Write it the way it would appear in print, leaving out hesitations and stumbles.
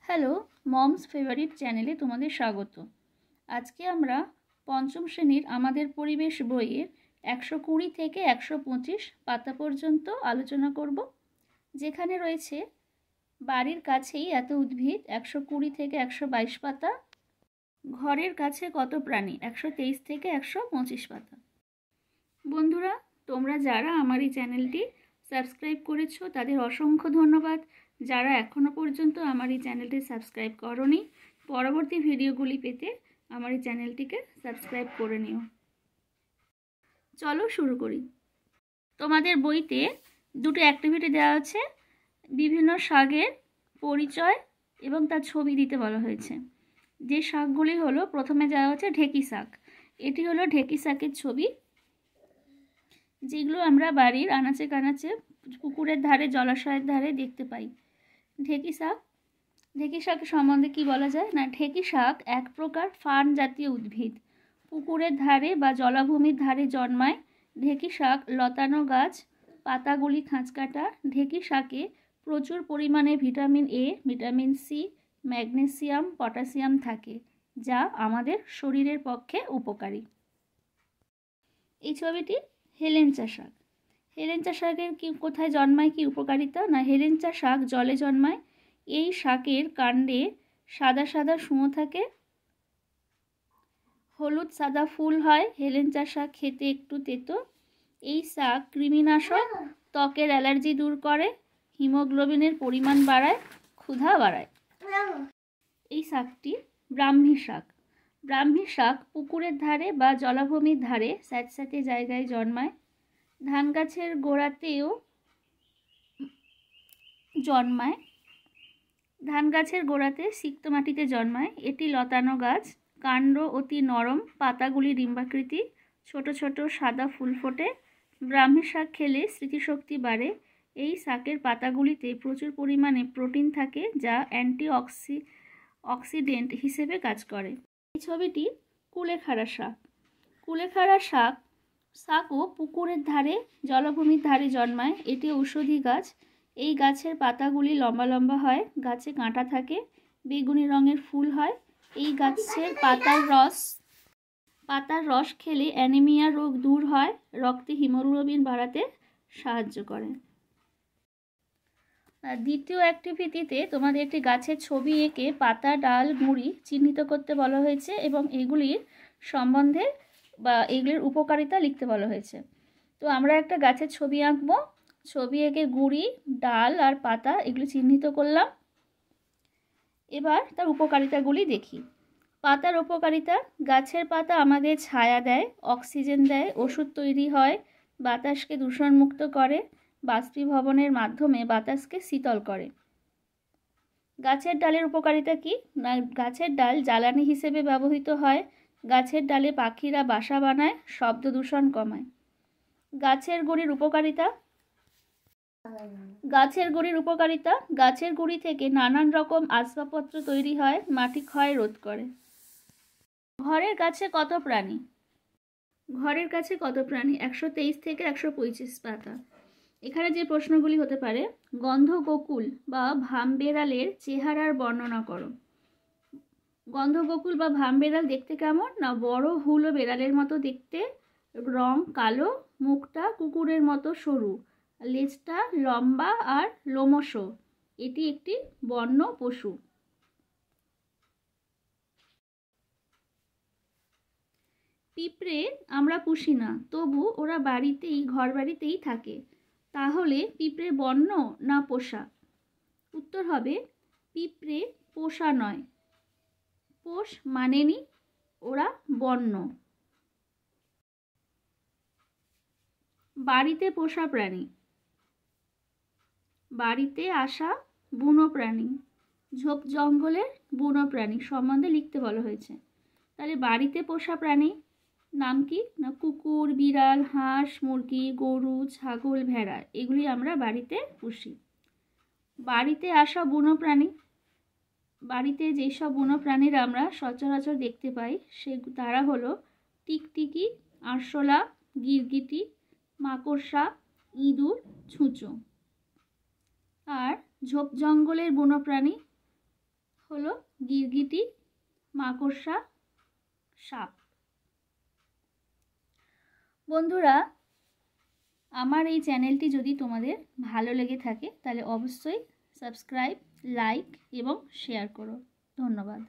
Hello, moms favourite চ্যানেলে তোমাদের স্বাগত। আজকে আমরা পঞ্চম শ্রেণীর আমাদের পরিবেশ বইয়ের 120 থেকে 125 পাতা পর্যন্ত আলোচনা করব, যেখানে রয়েছে বাড়ির কাছেই এত উদ্ভিদ 120 থেকে 122 পাতা, ঘরের কাছে কত প্রাণী 123 থেকে 125 পাতা। বন্ধুরা, তোমরা যারা আমার এই চ্যানেলটি সাবস্ক্রাইব করেছো তাদের অসংখ্য ধন্যবাদ। যারা এখনও পর্যন্ত আমার এই চ্যানেলটি সাবস্ক্রাইব করোনি, পরবর্তী ভিডিওগুলি পেতে আমার এই চ্যানেলটিকে সাবস্ক্রাইব করে নিও। চলো শুরু করি। তোমাদের বইতে দুটো অ্যাক্টিভিটি দেওয়া আছে। বিভিন্ন শাকের পরিচয় এবং তার ছবি দিতে বলা হয়েছে। যে শাকগুলি হলো, প্রথমে দেওয়া হচ্ছে ঢেঁকি শাক। এটি হলো ঢেঁকি শাকের ছবি, যেগুলো আমরা বাড়ির আনাচে কানাচে, পুকুরের ধারে, জলাশয়ের ধারে দেখতে পাই। ঢেঁকি শাক সম্বন্ধে কি বলা যায় না, ঢেঁকি শাক এক প্রকার ফার্ন জাতীয় উদ্ভিদ। পুকুরের ধারে বা জলাভূমির ধারে জন্মায়। ঢেঁকি শাক লতানো গাছ, পাতাগুলি খাঁজকাটা। ঢেঁকি শাকে প্রচুর পরিমাণে vitamin A, vitamin C, magnesium, potassium থাকে, যা আমাদের শরীরের পক্ষে উপকারী। এই ছবিটি হেলেঞ্চা শাক। হেলেঞ্চা শাকের কোথায় জন্মায়, কি উপকারিতা না, হেলেঞ্চা শাক জলে জন্মায়। এই শাকের কাণ্ডে সাদা সাদা শুঁয়ো থাকে, হলুদ সাদা ফুল হয়। হেলেঞ্চা শাক খেতে একটু তেতো। এই শাক কৃমিনাশক, ত্বকের অ্যালার্জি দূর করে, হিমোগ্লোবিনের পরিমাণ বাড়ায়, ক্ষুধা বাড়ায়। এই শাকটি ব্রাহ্মী শাক। ব্রাহ্মী শাক পুকুরের ধারে বা জলাভূমির ধারে স্যাঁতস্যাঁতে জায়গায় জন্মায়। ধান গাছের গোড়াতেও জন্মায়। ধান গাছের গোড়াতে সিক্ত মাটিতে জন্মায়। এটি লতানো গাছ, কাণ্ড অতি নরম, পাতাগুলি ডিম্বাকৃতি, ছোট ছোট সাদা ফুল ফোটে। ব্রাহ্মী শাক খেলে স্মৃতিশক্তি বাড়ে। এই শাকের পাতাগুলিতে প্রচুর পরিমাণে প্রোটিন থাকে, যা অক্সিডেন্ট হিসেবে কাজ করে। এই ছবিটি কুলেখাড়া শাক। কুলেখাড়া শাকও পুকুরের ধারে, জলাভূমির ধারে জন্মায়। এটি ঔষধি গাছ। এই গাছের পাতাগুলি লম্বা লম্বা হয়, গাছে কাঁটা থাকে, বেগুনি রঙের ফুল হয়। এই গাছের পাতার রস খেলে অ্যানিমিয়া রোগ দূর হয়, রক্তে হিমোগ্লোবিন বাড়াতে সাহায্য করে। দ্বিতীয় অ্যাক্টিভিটিতে তোমাদের একটি গাছের ছবি এঁকে পাতা, ডাল, গুঁড়ি চিহ্নিত করতে বলা হয়েছে এবং এগুলির সম্বন্ধে বা এগুলির উপকারিতা লিখতে বলা হয়েছে। তো আমরা একটা গাছের ছবি আঁকবো। ছবি এঁকে গুঁড়ি, ডাল আর পাতা এগুলি চিহ্নিত করলাম। এবার তার উপকারিতাগুলি দেখি। পাতার উপকারিতা: গাছের পাতা আমাদের ছায়া দেয়, অক্সিজেন দেয়, ওষুধ তৈরি হয়, বাতাসকে দূষণমুক্ত করে, বাষ্পীভবনের মাধ্যমে বাতাসকে শীতল করে। গাছের ডালের উপকারিতা কি না, গাছের ডাল জ্বালানি হিসেবে ব্যবহৃত হয়। গাছের ডালে পাখিরা বাসা বানায়, শব্দ দূষণ কমায়। গাছের গুঁড়ির উপকারিতা: গাছের গুঁড়ি থেকে নানান রকম আসবাবপত্র তৈরি হয়, মাটি ক্ষয় রোধ করে। ঘরের কাছে কত প্রাণী? 123 থেকে 125 পাতা। এখানে যে প্রশ্নগুলি হতে পারে: গন্ধগোকুল বা ভামবেড়ালের চেহারার বর্ণনা করো। গন্ধগোকুল বা ভামবেড়াল দেখতে কেমন না, বড় হুলো বেড়ালের মতো দেখতে, রং কালো, মুখটা কুকুরের মতো সরু, লেজটা লম্বা আর লোমশ। এটি একটি বন্য পশু। পিঁপড়ে আমরা পুষি না, তবু ওরা ঘর বাড়িতেই থাকে। তাহলে পিঁপড়ে বন্য না পোষা? উত্তর হবে পিঁপড়ে পোষা নয়, পোষ মানেনি, ওরা বন্য। বাড়িতে পোষা প্রাণী: বাড়িতে আসা বুনো প্রাণী, ঝোপ জঙ্গলের বুনো প্রাণী সম্বন্ধে লিখতে বলা হয়েছে। তাহলে বাড়িতে পোষা প্রাণী নাম কি না, কুকুর, বিড়াল, হাঁস, মুরগি, গরু, ছাগল, ভেড়া এগুলি আমরা বাড়িতে পুষি। বাড়িতে আসা বুনো প্রাণী: বাড়িতে যেসব বুনো প্রাণীরা আমরা সচরাচর দেখতে পাই তারা হলো টিকটিকি, আরশোলা, গিরগিটি, মাকড়সা, ইঁদুর, ছুঁচো। আর ঝোপ জঙ্গলের বুনো প্রাণী হলো গিরগিটি, মাকড়সা, সাপ। বন্ধুরা, আমার এই চ্যানেলটি যদি তোমাদের ভালো লেগে থাকে তাহলে অবশ্যই সাবস্ক্রাইব, লাইক এবং শেয়ার করো। ধন্যবাদ।